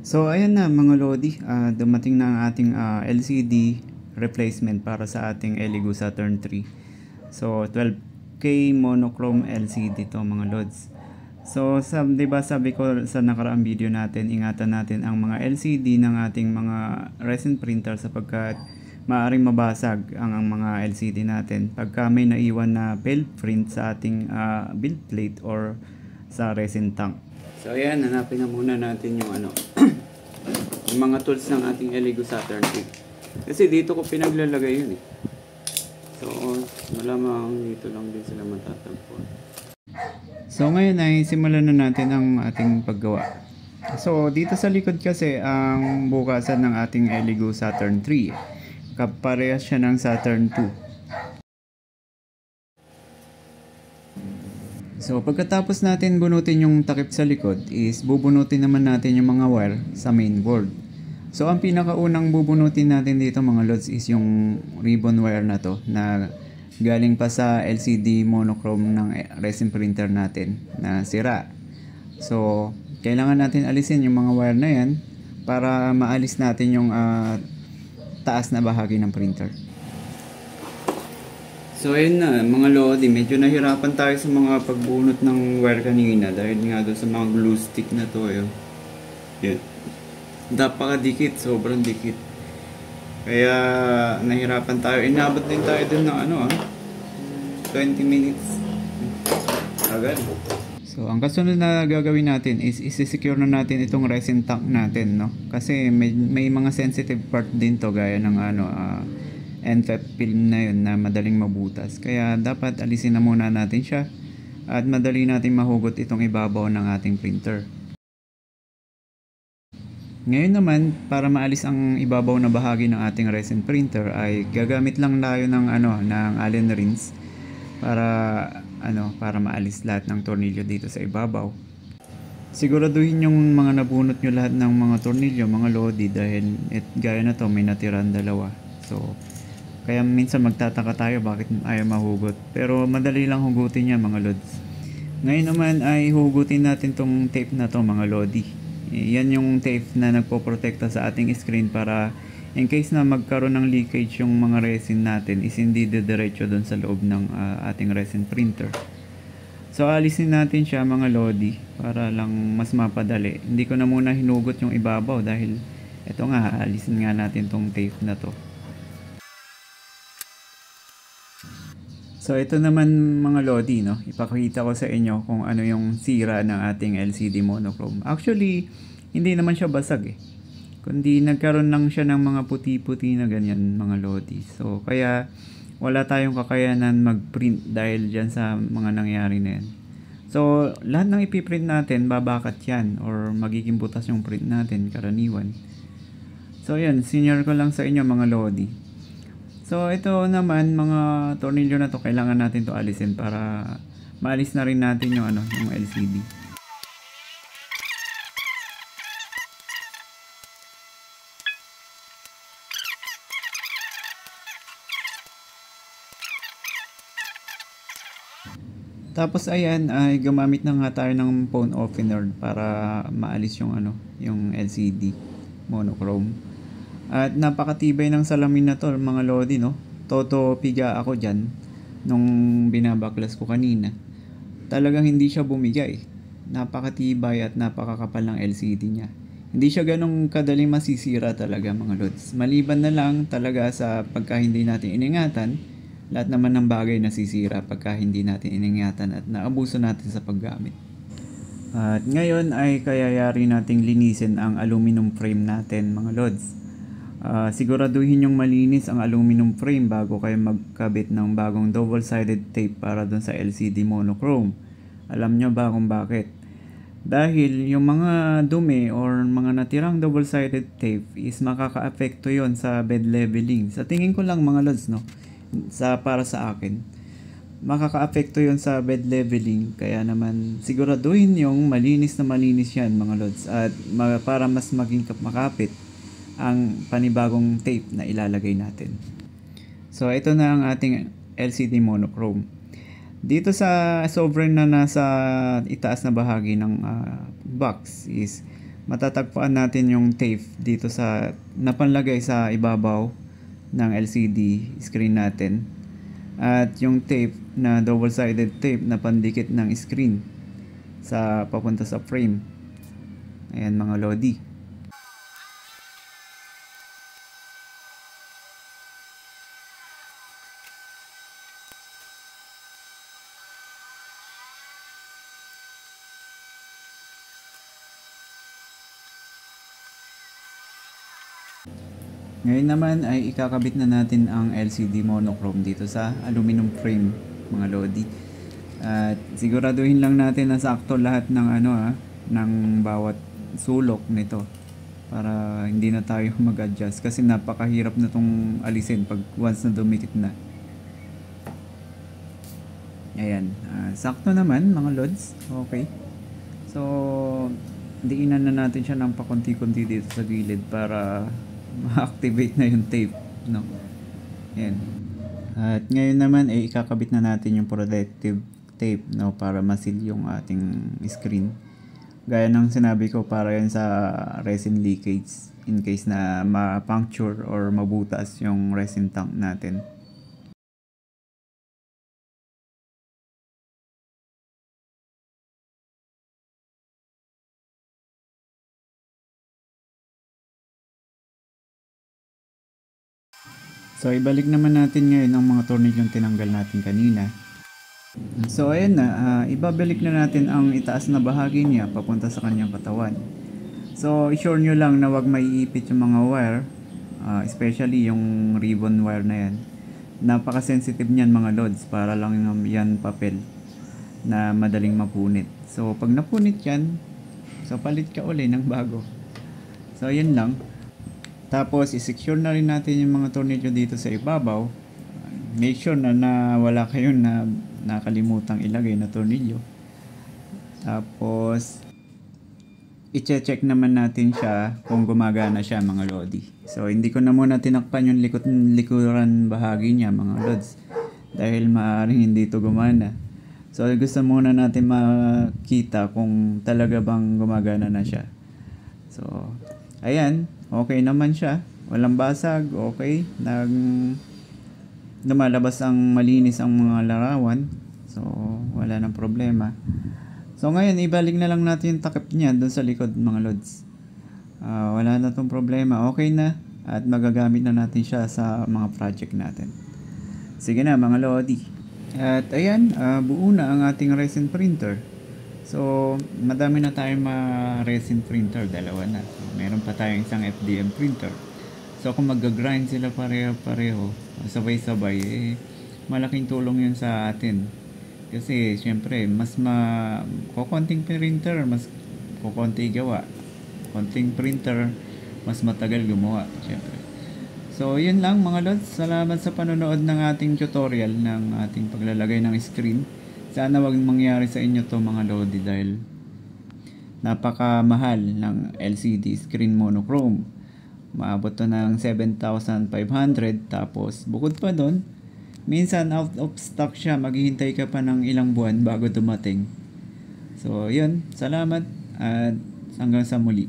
So ayan na mga Lodi, dumating na ang ating LCD replacement para sa ating Elegoo Saturn 3. So 12K monochrome LCD to mga Lods. So 'di ba sabi ko sa nakaraang video natin, ingatan natin ang mga LCD ng ating mga resin printer sapagkat maaaring mabasag ang mga LCD natin pagka may naiwan na failed print sa ating build plate or sa resin tank. So ayan, hanapin na muna natin yung yung mga tools ng ating Elegoo Saturn 3. Kasi dito ko pinaglalagay yun eh. So malamang dito lang din sila matatagpuan. So ngayon ay simulan na natin ang ating paggawa. So dito sa likod kasi ang bukasan ng ating Elegoo Saturn 3. Kaparehas siya ng Saturn 2. So pagkatapos natin bunutin yung takip sa likod is bubunutin naman natin yung mga wire sa main board. So ang pinakaunang bubunutin natin dito mga lods is yung ribbon wire na to na galing pa sa LCD monochrome ng resin printer natin na sira. So kailangan natin alisin yung mga wire na yan para maalis natin yung taas na bahagi ng printer. So ayun na mga Lodi, medyo nahirapan tayo sa mga pagbunot ng wire kanina dahil nga doon sa mga glue stick na to. Yan. Napakadikit, sobrang dikit. Kaya nahirapan tayo. Inabot din tayo doon ng 20 minutes. Agad. So ang kasunod na gagawin natin is isi-secure na natin itong resin tank natin, no? Kasi may mga sensitive part din to gaya ng NFEP film na yun na madaling mabutas. Kaya dapat alisin na muna natin siya at madali natin mahugot itong ibabaw ng ating printer. Ngayon naman, para maalis ang ibabaw na bahagi ng ating resin printer ay gagamit lang tayo ng ng Allen wrench para maalis lahat ng tornilyo dito sa ibabaw. Siguraduhin yung mga nabunot nyo lahat ng mga tornilyo, mga Lodi, dahil gaya na to may natiran dalawa. So kaya minsan magtataka tayo bakit ayaw mahugot. Pero madali lang hugutin yan mga Lods. Ngayon naman ay hugutin natin tong tape na to mga Lodi. Yan yung tape na nagpoprotekta sa ating screen para in case na magkaroon ng leakage yung mga resin natin is hindi didiretso doon sa loob ng ating resin printer. So alisin natin siya mga Lodi para lang mas mapadali. Hindi ko na muna hinugot yung ibabaw dahil eto nga, alisin nga natin tong tape na to. So ito naman mga Lodi, no? Ipakita ko sa inyo kung ano yung sira ng ating LCD monochrome. Actually, hindi naman siya basag eh. Kundi nagkaroon lang siya ng mga puti-puti na ganyan mga Lodi. So kaya wala tayong kakayanan mag-print dahil dyan sa mga nangyari na yan. So lahat ng ipiprint natin, babakat yan or magiging butas yung print natin karaniwan. So yan, senior ko lang sa inyo mga Lodi. So ito naman mga tornilyo na to, kailangan natin to alisin para maalis na rin natin yung yung LCD. Tapos ayan ay gumamit na nga tayo ng phone opener para maalis yung yung LCD monochrome. At napakatibay ng salamin na to mga Lodi, no? Toto piga ako dyan nung binabaklas ko kanina. Talagang hindi siya bumigay. Napakatibay at napakakapal ng LCD niya. Hindi siya ganong kadaling masisira talaga mga Lods. Maliban na lang talaga sa pagka hindi natin iningatan, lahat naman ng bagay nasisira pagka hindi natin iningatan at naabuso natin sa paggamit. At ngayon ay kayayari nating linisin ang aluminum frame natin mga Lods. Siguraduhin yung malinis ang aluminum frame bago kayo magkabit ng bagong double-sided tape para dun sa LCD monochrome. Alam nyo ba kung bakit? Dahil yung mga dumi or mga natirang double-sided tape is makaka-apekto yon sa bed leveling. Sa tingin ko lang mga Lods, no? Para sa akin, makaka-apekto yon sa bed leveling. Kaya naman siguraduhin yung malinis yan mga Lods at para mas maging makapit ang panibagong tape na ilalagay natin. So ito na ang ating LCD monochrome. Dito sa sovereign na nasa itaas na bahagi ng box is matatagpuan natin yung tape dito sa napanlagay sa ibabaw ng LCD screen natin. At yung tape na double-sided tape na pandikit ng screen sa papunta sa frame. Ayan mga lodi. Ngayon naman ay ikakabit na natin ang LCD monochrome dito sa aluminum frame mga lodi. At siguraduhin lang natin na sakto lahat ng ng bawat sulok nito para hindi na tayo mag-adjust kasi napakahirap na tong alisin pag once na dumikit na. Ayan, sakto naman mga lods. Okay. So, diinan na natin siya ng pakunti-kunti dito sa gilid para ma-activate na yung tape, no? Ayan. At ngayon naman ay ikakabit na natin yung protective tape, no, para ma-seal yung ating screen. Gaya ng sinabi ko, para yan sa resin leakage in case na ma-puncture or mabutas yung resin tank natin. So, ibalik naman natin ngayon ang mga tornilyong tinanggal natin kanina. So, ayan na. Ibabalik na natin ang itaas na bahagi niya papunta sa kanyang katawan. So, i-sure nyo lang na wag maiipit yung mga wire. Especially yung ribbon wire na yan. Napaka-sensitive niyan mga lods. Para lang yan papel na madaling mapunit. So, pag napunit yan, so palit ka uli ng bago. So, yun lang. Tapos, i-secure na rin natin yung mga tornilyo dito sa ibabaw. Make sure na wala kayong nakalimutang ilagay na tornilyo. Tapos, i-check naman natin siya kung gumagana siya mga lodi. So, hindi ko na muna tinakpan yung likuran bahagi niya mga lods. Dahil maaaring hindi ito gumana. So, gusto muna natin makita kung talaga bang gumagana na siya. So, ayan. Okay naman siya. Walang basag. Okay. Lumalabas ang malinis ang mga larawan. So, wala nang problema. So, ngayon, ibalik na lang natin yung takip niya doon sa likod mga lods. Wala na tong problema. Okay na. At magagamit na natin siya sa mga project natin. Sige na mga lodi. At ayan, buo na ang ating resin printer. So, madami na tayong resin printer, dalawa na. So, meron pa tayong isang FDM printer. So, kung mag-grind sila pareho-pareho, sabay-sabay, malaking tulong yun sa atin. Kasi, syempre, kukonting printer, mas kukonti gawa. Konting printer, mas matagal gumawa, syempre. So, yun lang mga lods. Salamat sa panonood ng ating tutorial ng ating paglalagay ng screen. Sana wag mangyari sa inyo to mga lodi dahil napakamahal ng LCD screen monochrome. Maabot to ng 7,500 tapos bukod pa doon, minsan out of stock siya, maghihintay ka pa ng ilang buwan bago dumating. So yun, salamat at hanggang sa muli.